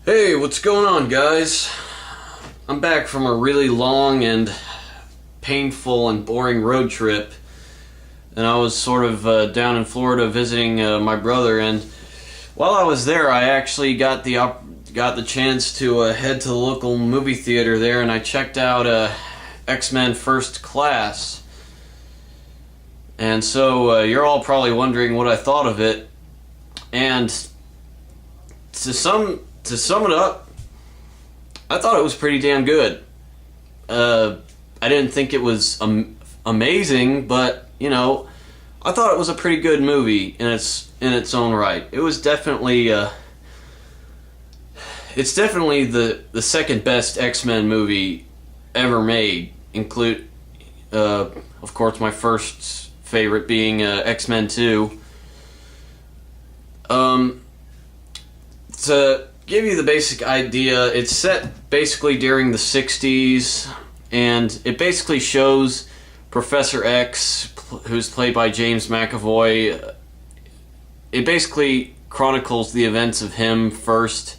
Hey, what's going on, guys? I'm back from a really long and painful and boring road trip, and I was sort of down in Florida visiting my brother. And while I was there, I actually got the chance to head to the local movie theater there, and I checked out Xmen First Class. And so you're all probably wondering what I thought of it, and to sum it up, I thought it was pretty damn good. I didn't think it was amazing, but I thought it was a pretty good movie in its own right. It was definitely it's definitely the second best X-Men movie ever made. Of course, my first favorite being X-Men 2. To give you the basic idea, it's set basically during the 60s, and it basically shows Professor X, who's played by James McAvoy. It basically chronicles the events of him first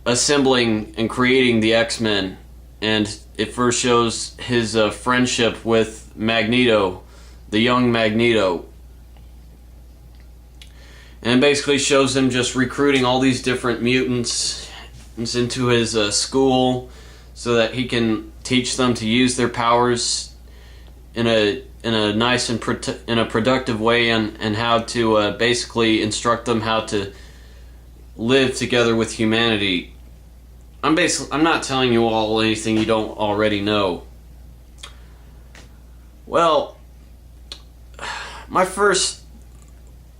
assembling and creating the X-Men, and it first shows his friendship with Magneto, the young Magneto. And it basically shows him just recruiting all these different mutants into his school so that he can teach them to use their powers in a nice and in a productive way, and how to basically instruct them how to live together with humanity. I'm not telling you all anything you don't already know. Well,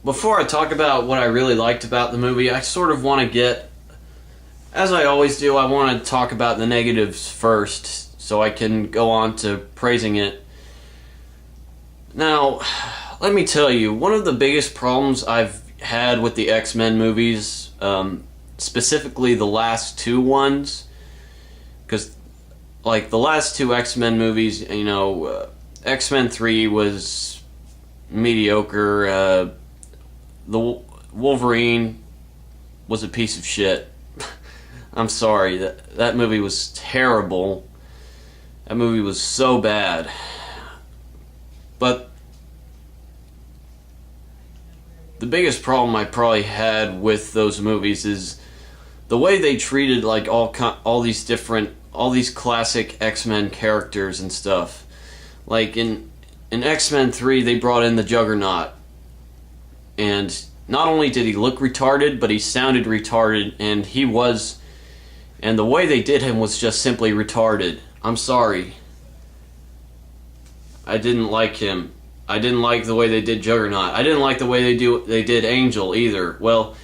before I talk about what I really liked about the movie, I sort of want to get, as I always do, I want to talk about the negatives first, so I can go on to praising it. Now, let me tell you, one of the biggest problems I've had with the X-Men movies, specifically the last two ones, because, like, the last two X-Men movies, X-Men 3 was mediocre. The Wolverine was a piece of shit. I'm sorry, that movie was terrible. That movie was so bad. But the biggest problem I probably had with those movies is the way they treated like all these classic X-Men characters and stuff. Like in X-Men 3, they brought in the Juggernaut. And not only did he look retarded, but he sounded retarded, and the way they did him was just simply retarded. I'm sorry. I didn't like him. I didn't like the way they did Juggernaut. I didn't like the way they did Angel either. Well,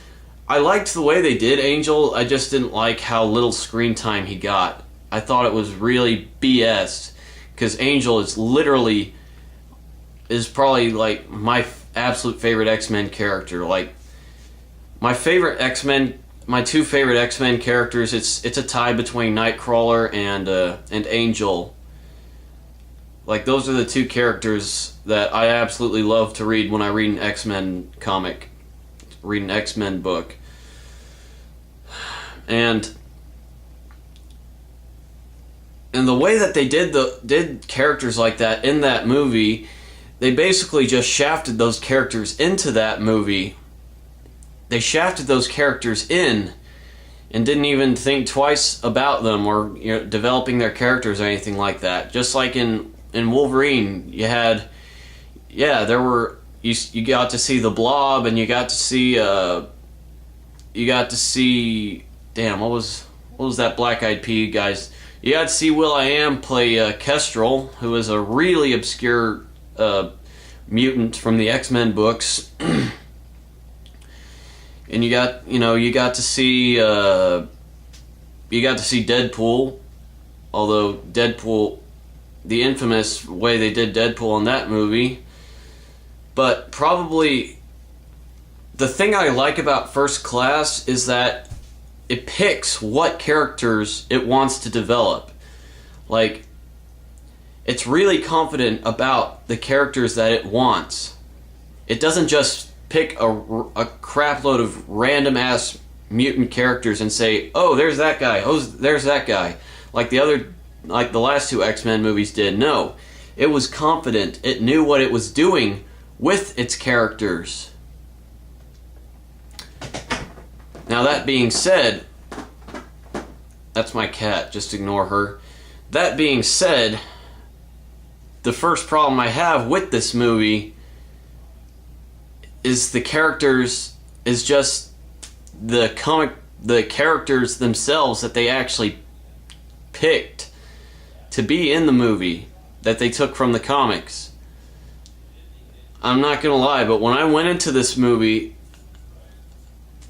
I liked the way they did Angel, I just didn't like how little screen time he got. I thought it was really BS, because Angel is probably like my absolute favorite X-Men character. Like, my two favorite X-Men characters, it's a tie between Nightcrawler and Angel. Like, those are the two characters that I absolutely love to read when I read an X-Men comic, read an X-Men book. And the way that they did characters like that in that movie, they basically just shafted those characters into that movie. They shafted those characters in and didn't even think twice about them or developing their characters or anything like that. Just like in Wolverine, you got to see the Blob, and you got to see damn, what was that Black Eyed Pea guys? You got to see Will.i.am play Kestrel, who is a really obscure mutant from the X-Men books. And you got to see Deadpool, although Deadpool, the infamous way they did Deadpool in that movie. But probably the thing I like about First Class is that it picks what characters it wants to develop. Like, it's really confident about the characters that it wants. It doesn't just pick a crap load of random ass mutant characters and say, oh, there's that guy, oh, there's that guy, like the last two X-Men movies did. No, it was confident. It knew what it was doing with its characters. Now, that being said, that's my cat, just ignore her. That being said, the first problem I have with this movie is the characters, is just the characters themselves that they actually picked to be in the movie, that they took from the comics. I'm not gonna lie, but when I went into this movie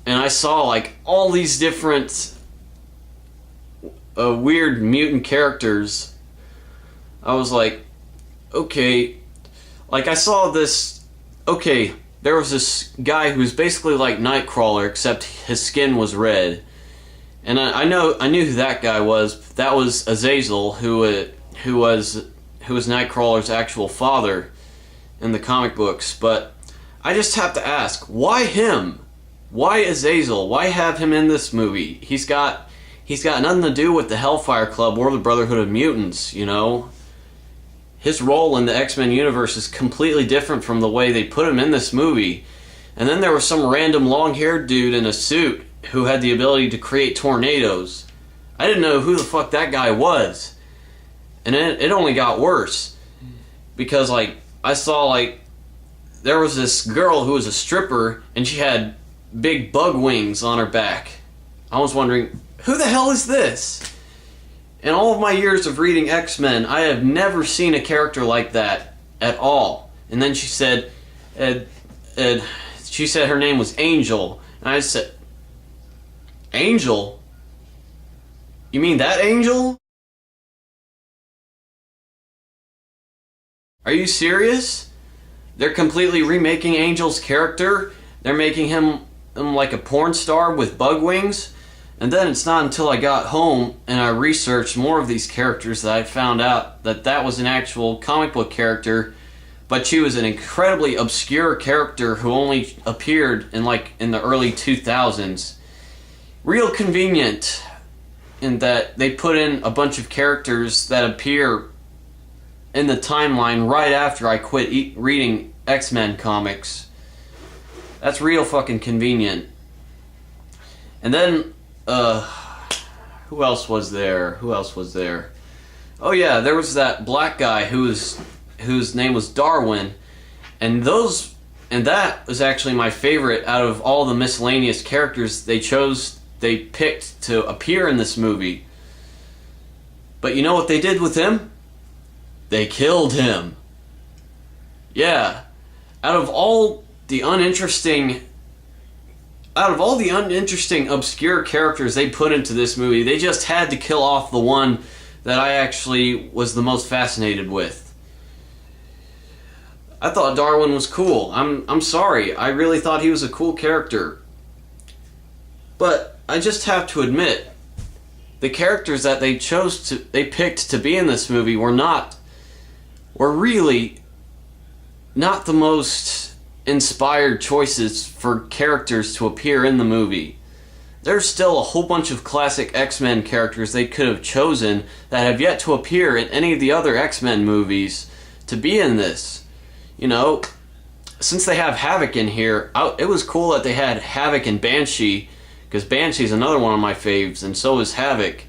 and I saw like all these different weird mutant characters, I was like, okay, like I saw this, okay, there was this guy who was basically like Nightcrawler, except his skin was red. And I knew who that guy was. That was Azazel, who was Nightcrawler's actual father in the comic books. But I just have to ask, why him? Why Azazel? Why have him in this movie? He's got nothing to do with the Hellfire Club or the Brotherhood of Mutants, you know? His role in the X-Men universe is completely different from the way they put him in this movie. And then there was some random long-haired dude in a suit who had the ability to create tornadoes. I didn't know who the fuck that guy was. And it only got worse. Because, like, I saw, like, there was this girl who was a stripper, and she had big bug wings on her back. I was wondering, who the hell is this? In all of my years of reading X-Men, I have never seen a character like that at all. And then she said, she said her name was Angel. And I said, Angel? You mean that Angel? Are you serious? They're completely remaking Angel's character? They're making him like a porn star with bug wings? And then it's not until I got home and I researched more of these characters that I found out that that was an actual comic book character, but she was an incredibly obscure character who only appeared in the early 2000s. Real convenient in that they put in a bunch of characters that appear in the timeline right after I quit reading X-Men comics. That's real fucking convenient. And then who else was there? Oh yeah, there was that black guy whose name was Darwin, and that was actually my favorite out of all the miscellaneous characters they picked to appear in this movie. But you know what they did with him? They killed him. Yeah. Out of all the uninteresting obscure characters they put into this movie, they just had to kill off the one that I actually was the most fascinated with. I thought Darwin was cool. I'm sorry. I really thought he was a cool character. But I just have to admit, the characters that they picked to be in this movie were really not the most inspired choices for characters to appear in the movie. There's still a whole bunch of classic X-Men characters they could have chosen that have yet to appear in any of the other X-Men movies to be in this. You know, since they have Havoc in here, it was cool that they had Havoc and Banshee, because Banshee's another one of my faves, and so is Havoc.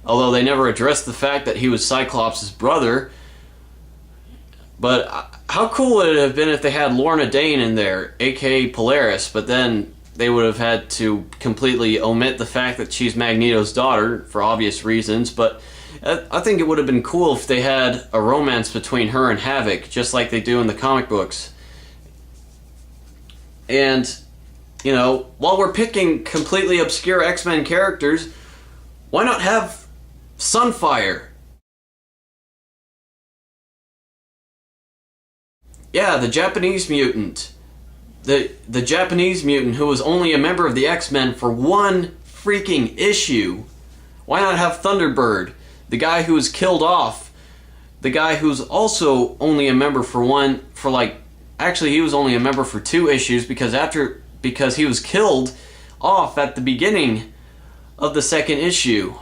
Although they never addressed the fact that he was Cyclops' brother. But how cool would it have been if they had Lorna Dane in there, aka Polaris, but then they would have had to completely omit the fact that she's Magneto's daughter, for obvious reasons, but I think it would have been cool if they had a romance between her and Havoc, just like they do in the comic books. And, you know, while we're picking completely obscure X-Men characters, why not have Sunfire? Yeah, the Japanese mutant. The Japanese mutant who was only a member of the X-Men for one freaking issue. Why not have Thunderbird? The guy who was killed off. The guy who's also only a member actually he was only a member for 2 issues because he was killed off at the beginning of the second issue.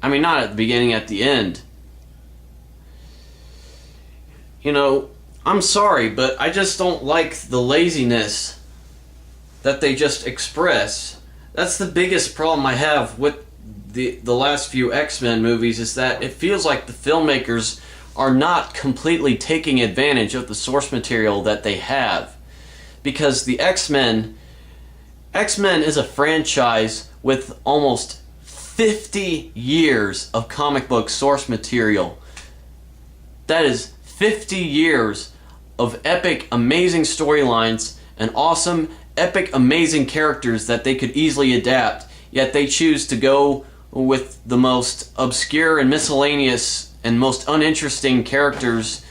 I mean, not at the beginning, at the end. You know, I'm sorry, but I just don't like the laziness that they just express. That's the biggest problem I have with the last few X-Men movies, is that it feels like the filmmakers are not completely taking advantage of the source material that they have. Because the X-Men is a franchise with almost 50 years of comic book source material. That is 50 years of epic, amazing storylines and awesome, epic, amazing characters that they could easily adapt, yet they choose to go with the most obscure and miscellaneous and most uninteresting characters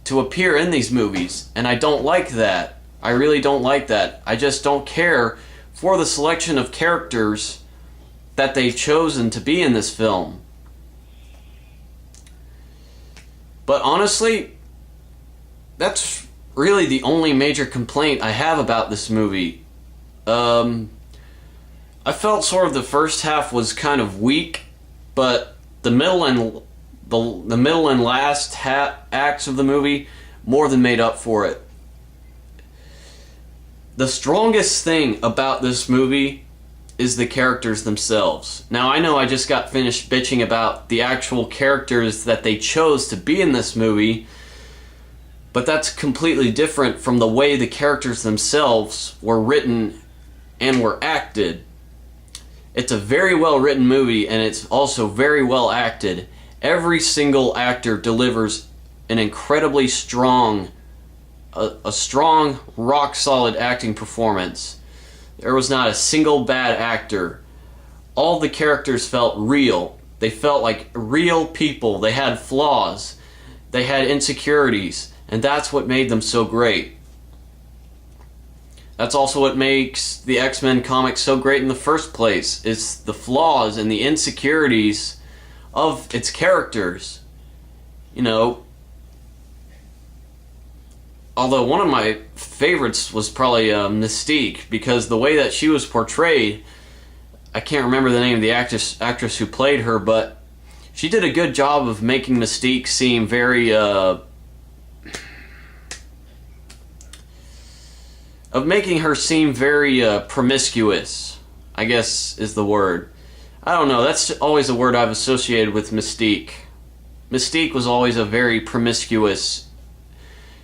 to appear in these movies. And I don't like that. I really don't like that. I just don't care for the selection of characters that they've chosen to be in this film. But honestly, that's really the only major complaint I have about this movie. I felt sort of the first half was kind of weak, but the middle and the middle and last acts of the movie more than made up for it. The strongest thing about this movie is the characters themselves. Now, I know I just got finished bitching about the actual characters that they chose to be in this movie, but that's completely different from the way the characters themselves were written and were acted. It's a very well written movie, and it's also very well acted. Every single actor delivers an incredibly strong, a strong, rock solid acting performance. There was not a single bad actor. All the characters felt real. They felt like real people. They had flaws. They had insecurities. And that's what made them so great. That's also what makes the X-Men comics so great in the first place. It's the flaws and the insecurities of its characters. You know, although one of my favorites was probably Mystique, because the way that she was portrayed, I can't remember the name of the actress who played her, but she did a good job of making Mystique seem very promiscuous, I guess is the word. I don't know, that's always a word I've associated with Mystique. Mystique was always a very promiscuous.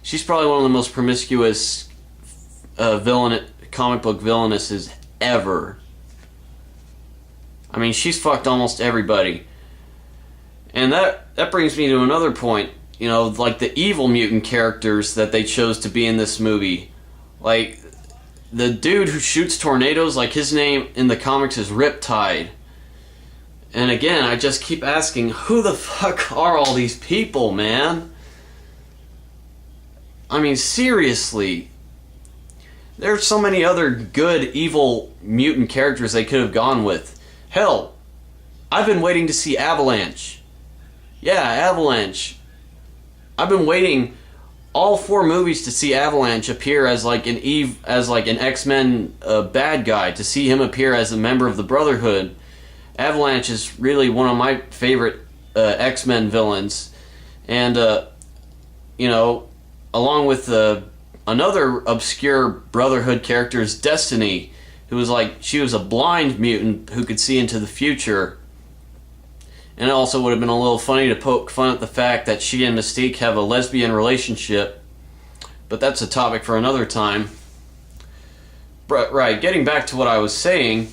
She's probably one of the most promiscuous comic book villainesses ever. I mean, she's fucked almost everybody. And that brings me to another point. You know, like the evil mutant characters that they chose to be in this movie. Like, the dude who shoots tornadoes, like his name in the comics is Riptide. And again, I just keep asking, who the fuck are all these people, man? I mean, seriously. There's so many other good, evil mutant characters they could have gone with. Hell, I've been waiting to see Avalanche. Yeah, Avalanche. I've been waiting all 4 movies to see Avalanche appear as like an X-Men bad guy, to see him appear as a member of the Brotherhood. Avalanche is really one of my favorite X-Men villains, and you know, along with another obscure Brotherhood character is Destiny, who was she was a blind mutant who could see into the future. And it also would have been a little funny to poke fun at the fact that she and Mystique have a lesbian relationship, but that's a topic for another time. But, right, getting back to what I was saying,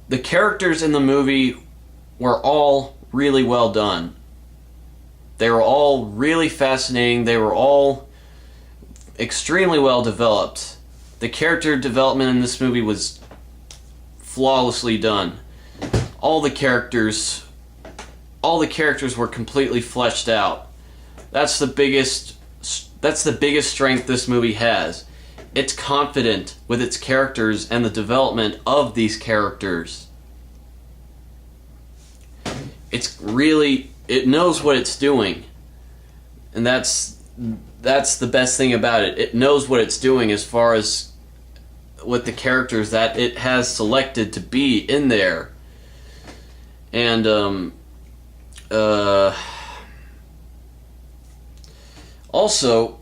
the characters in the movie were all really well done. They were all really fascinating. They were all extremely well developed. The character development in this movie was flawlessly done. All the characters were completely fleshed out. That's the biggest strength this movie has. It's confident with its characters and the development of these characters. It knows what it's doing. And that's that's the best thing about it. It knows what it's doing as far as with the characters that it has selected to be in there. And also,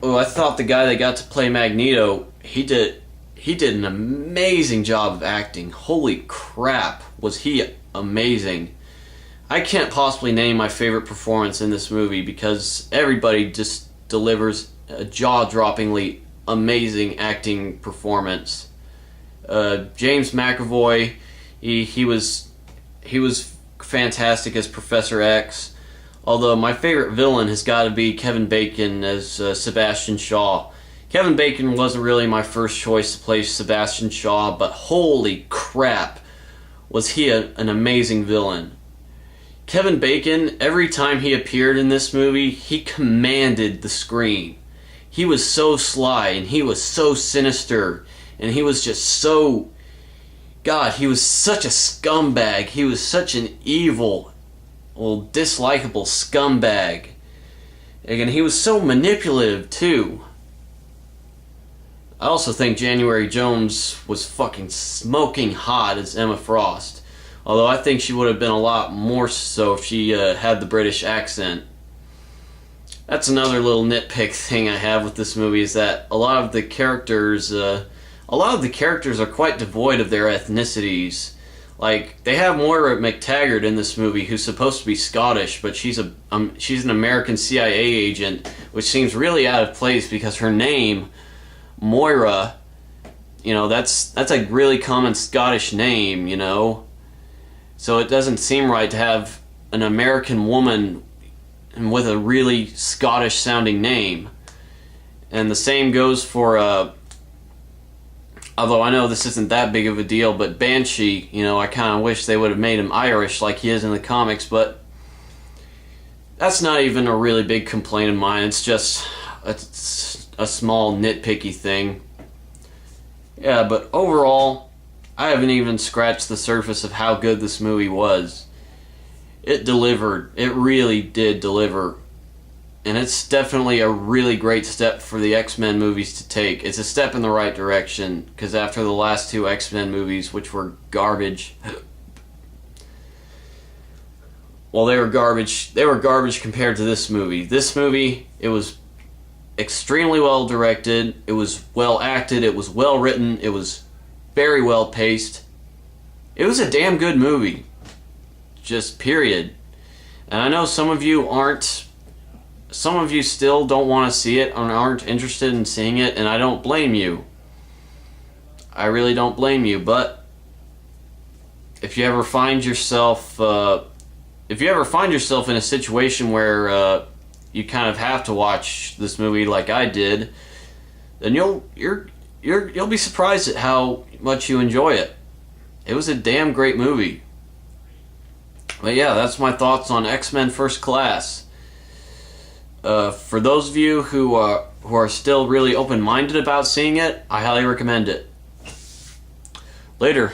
I thought the guy that got to play Magneto, he did an amazing job of acting. Holy crap, was he amazing. I can't possibly name my favorite performance in this movie because everybody just delivers a jaw-droppingly amazing acting performance. James McAvoy, he was fantastic as Professor X. Although my favorite villain has got to be Kevin Bacon as Sebastian Shaw. Kevin Bacon wasn't really my first choice to play Sebastian Shaw, but holy crap, was he an amazing villain. Kevin Bacon, every time he appeared in this movie, he commanded the screen. He was so sly, and he was so sinister, and he was just so... God, he was such a scumbag. He was such an evil, dislikable scumbag. And he was so manipulative, too. I also think January Jones was fucking smoking hot as Emma Frost. Although I think she would have been a lot more so if she had the British accent. That's another little nitpick thing I have with this movie, is that a lot of the characters are quite devoid of their ethnicities. Like, they have Moira McTaggart in this movie, who's supposed to be Scottish, but she's an American CIA agent, which seems really out of place because her name, Moira, that's a really common Scottish name, So it doesn't seem right to have an American woman with a really Scottish-sounding name. And the same goes for, although I know this isn't that big of a deal, but Banshee, I kind of wish they would have made him Irish like he is in the comics, but that's not even a really big complaint of mine. It's just a small nitpicky thing. Yeah, but overall, I haven't even scratched the surface of how good this movie was. It delivered. It really did deliver. And it's definitely a really great step for the X-Men movies to take. It's a step in the right direction, because after the last two X-Men movies, which were garbage... Well, they were garbage. They were garbage compared to this movie. This movie, it was extremely well directed. It was well acted. It was well written. It was very well paced. It was a damn good movie. Just period. And I know some of you still don't want to see it and aren't interested in seeing it, and I don't blame you. I really don't blame you, but if you ever find yourself in a situation where you kind of have to watch this movie like I did, then you'll be surprised at how much you enjoy it. It was a damn great movie. But yeah, that's my thoughts on X-Men First Class. For those of you who are still really open-minded about seeing it, I highly recommend it. Later.